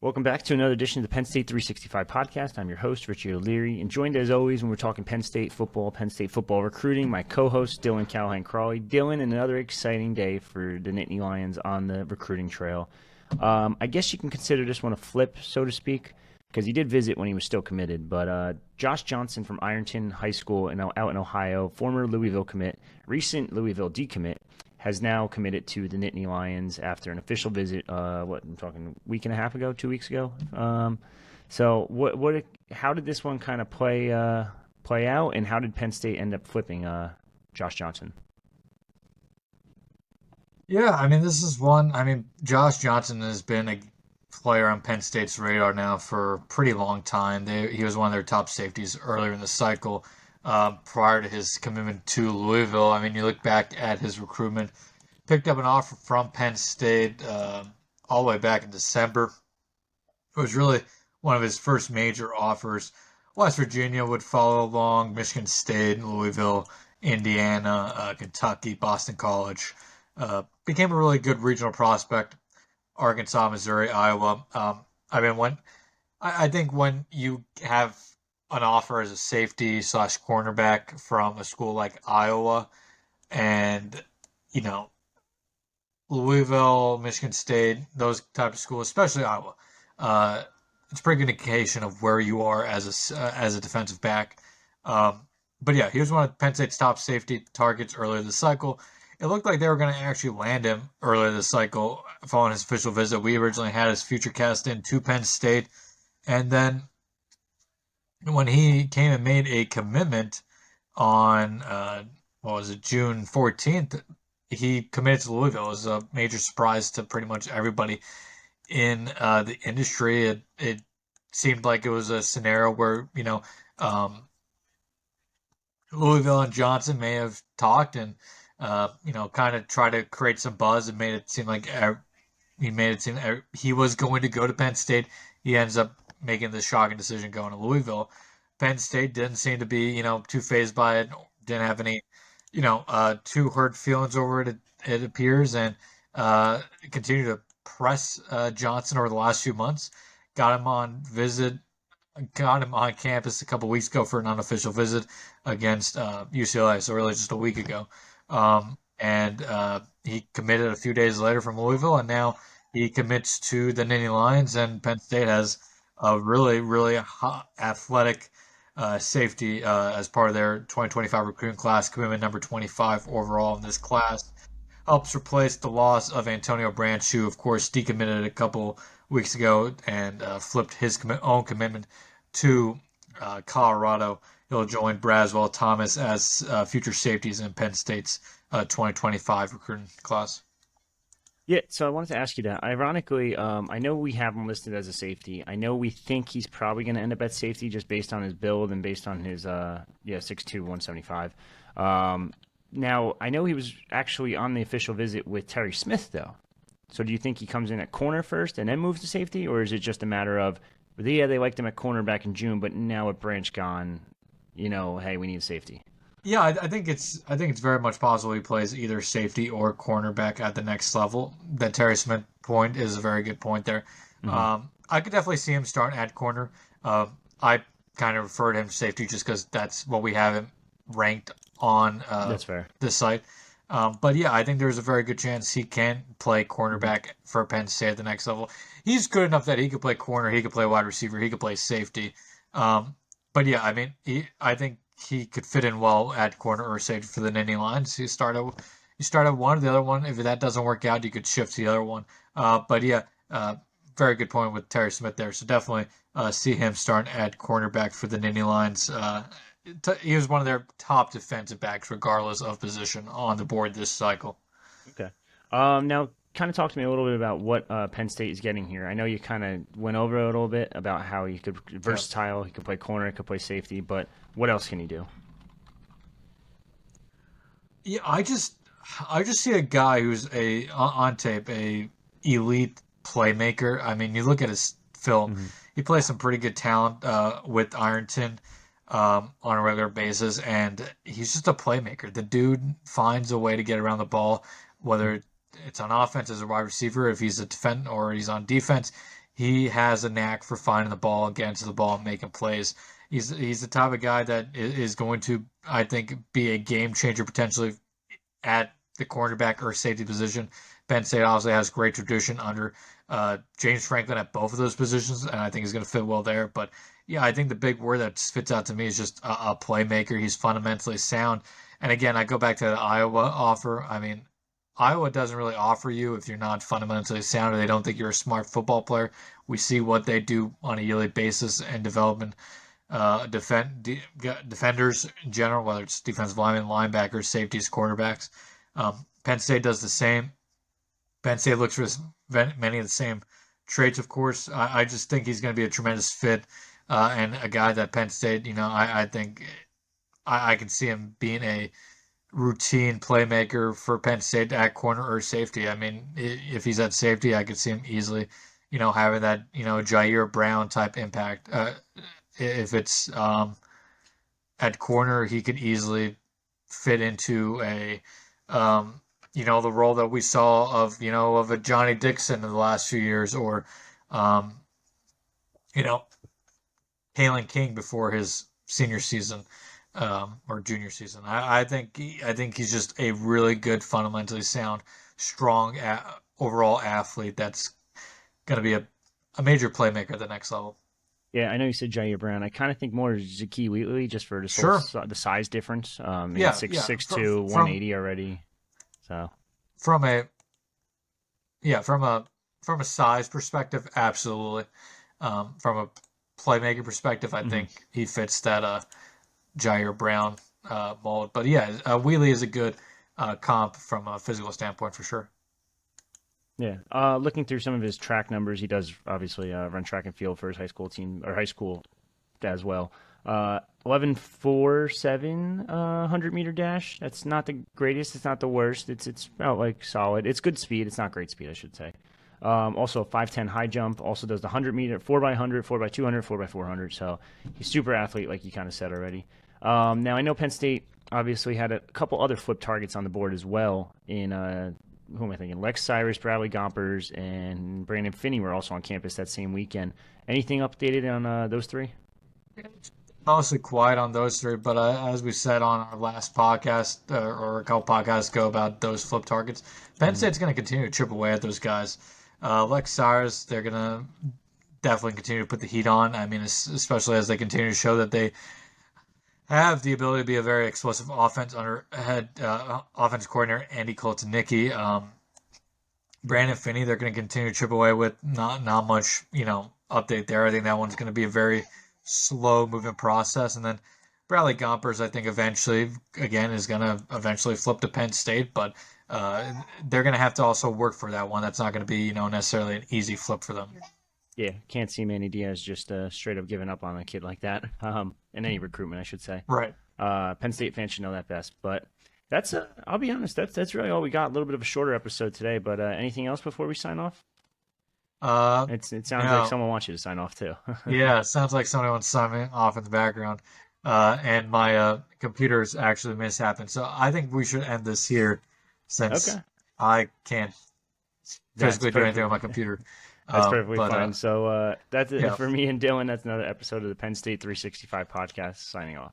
Welcome back to another edition of the Penn State 365 podcast. I'm your host, Richie O'Leary, and joined as always when we're talking Penn State football recruiting, my co-host, Dylan Callahan-Crawley. Dylan, another exciting day for the Nittany Lions on the recruiting trail. I guess you can consider this one a flip, so to speak, because he did visit when he was still committed. But Josh Johnson from Ironton High School out in Ohio, former Louisville commit, recent Louisville decommit, has now committed to the Nittany Lions after an official visit. I'm talking a week and a half ago, 2 weeks ago. How did this one kind of play out, and how did Penn State end up flipping Josh Johnson? Yeah, this is one. Josh Johnson has been a player on Penn State's radar now for a pretty long time. He was one of their top safeties earlier in the cycle, prior to his commitment to Louisville. You look back at his recruitment, picked up an offer from Penn State all the way back in December. It was really one of his first major offers. West Virginia would follow along, Michigan State, Louisville, Indiana, Kentucky, Boston College. Became a really good regional prospect. Arkansas, Missouri, Iowa. I think when you have an offer as a safety slash cornerback from a school like Iowa and, you know, Louisville, Michigan State, those type of schools, especially Iowa, uh, it's a pretty good indication of where you are as a defensive back. But yeah, he was one of Penn State's top safety targets earlier this cycle. It looked like they were going to actually land him earlier this cycle following his official visit. We originally had his future cast in to Penn State, and then when he came and made a commitment on what was it, June 14th, he committed to Louisville. It was a major surprise to pretty much everybody in the industry. It seemed like it was a scenario where Louisville and Johnson may have talked and kind of tried to create some buzz and made it seem he was going to go to Penn State. He ends up making the shocking decision going to Louisville. Penn State didn't seem to be too phased by it. Didn't have any too hurt feelings over it. It appears, and continued to press Johnson over the last few months. Got him on visit. Got him on campus a couple weeks ago for an unofficial visit against UCLA. So really just a week ago. And he committed a few days later from Louisville, and now he commits to the Nittany Lions. And Penn State has a really, really hot, athletic safety as part of their 2025 recruiting class, commitment number 25 overall in this class. Helps replace the loss of Antonio Branch, who, of course, decommitted a couple weeks ago and flipped his own commitment to Colorado. He'll join Braswell Thomas as future safeties in Penn State's 2025 recruiting class. Yeah, so I wanted to ask you that. Ironically, I know we have him listed as a safety. I know we think he's probably going to end up at safety just based on his build and based on his 6'2", 175. Now, I know he was actually on the official visit with Terry Smith, though. So do you think he comes in at corner first and then moves to safety, or is it just a matter of, yeah, they liked him at corner back in June, but now with Branch gone, hey, we need safety? Yeah, I think it's very much possible he plays either safety or cornerback at the next level. That Terry Smith point is a very good point there. Hmm. I could definitely see him starting at corner. I kind of refer to him to safety just because that's what we have him ranked on That's fair. this site. But yeah, I think there's a very good chance he can play cornerback for Penn State at the next level. He's good enough that he could play corner, he could play wide receiver, he could play safety. But yeah, I think he could fit in well at corner or safety for the Nittany Lions. You start at one, the other one. If that doesn't work out, you could shift to the other one. But yeah, very good point with Terry Smith there. So definitely see him starting at cornerback for the Nittany Lions. He was one of their top defensive backs, regardless of position on the board this cycle. Okay. Now, kind of talk to me a little bit about what Penn State is getting here. I know you kind of went over it a little bit about how he could Yeah. versatile, he could play corner, he could play safety, but what else can he do? Yeah, I just see a guy who's on tape a elite playmaker. You look at his film; Hmm. he plays some pretty good talent with Ironton on a regular basis, and he's just a playmaker. The dude finds a way to get around the ball, whether it's on offense as a wide receiver, if he's a defend or he's on defense. he has a knack for finding the ball, getting to the ball, and making plays. He's the type of guy that is going to, I think, be a game changer potentially at the cornerback or safety position. Penn State obviously has great tradition under James Franklin at both of those positions, and I think he's going to fit well there. But yeah, I think the big word that fits out to me is just a playmaker. He's fundamentally sound. And again, I go back to the Iowa offer. I mean, Iowa doesn't really offer you if you're not fundamentally sound or they don't think you're a smart football player. We see what they do on a yearly basis and development defenders in general, whether it's defensive linemen, linebackers, safeties, quarterbacks. Penn State does the same. Penn State looks for many of the same traits, of course. I just think he's going to be a tremendous fit and a guy that Penn State, I think I can see him being a routine playmaker for Penn State at corner or safety. I mean, if he's at safety, I could see him easily, having that, Jair Brown type impact. If it's at corner, he could easily fit into the role that we saw of a Johnny Dixon in the last few years, or, you know, Kalen King before his senior season, or junior season. I think he's just a really good, fundamentally sound, strong overall athlete that's going to be a major playmaker at the next level. Yeah, I know you said Jair Brown. I kind of think more Zakee Wheatley just for Sure. the size difference. Yeah, Six yeah. six two, 180 already. So From a yeah, from a size perspective, absolutely. From a playmaking perspective, I think he fits that Jair Brown mold. But yeah, Wheatley is a good comp from a physical standpoint for sure. yeah, looking through some of his track numbers, he does obviously run track and field for his high school team or high school as well. 11.47 100-meter dash. That's not the greatest. It's not the worst. It's about like solid. It's good speed. It's not great speed, I should say. Also 5'10" high jump. Also does the 100-meter 4x100, 4x200, 4x400. So he's super athlete, like you kind of said already. Now I know Penn State obviously had a couple other flip targets on the board as well. In who am I thinking? Lex Cyrus, Bradley Gompers, and Brandon Finney were also on campus that same weekend. Anything updated on those three? Mostly quiet on those three, but as we said on our last podcast or a couple podcasts ago about those flip targets, Penn State's going to continue to chip away at those guys. Lex Cyrus, they're going to definitely continue to put the heat on. I mean, especially as they continue to show that they have the ability to be a very explosive offense under head offense coordinator Andy Koltnicki. Brandon Finney, they're going to continue to chip away with not much update there. I think that one's going to be a very slow moving process, and then Bradley Gompers, I think eventually again is going to eventually flip to Penn State, but they're going to have to also work for that one. That's not going to be necessarily an easy flip for them. Yeah, can't see Manny Diaz just straight up giving up on a kid like that. In any recruitment, I should say. Right. Penn State fans should know that best. But that's I'll be honest, that's really all we got. A little bit of a shorter episode today. But anything else before we sign off? It sounds like someone wants you to sign off too. Yeah, it sounds like somebody wants to sign me off in the background. And my computer's actually mishappen. So I think we should end this here since I can't physically do anything on my computer. That's perfectly fine. So that's it for me and Dylan. That's another episode of the Penn State 365 podcast. Signing off.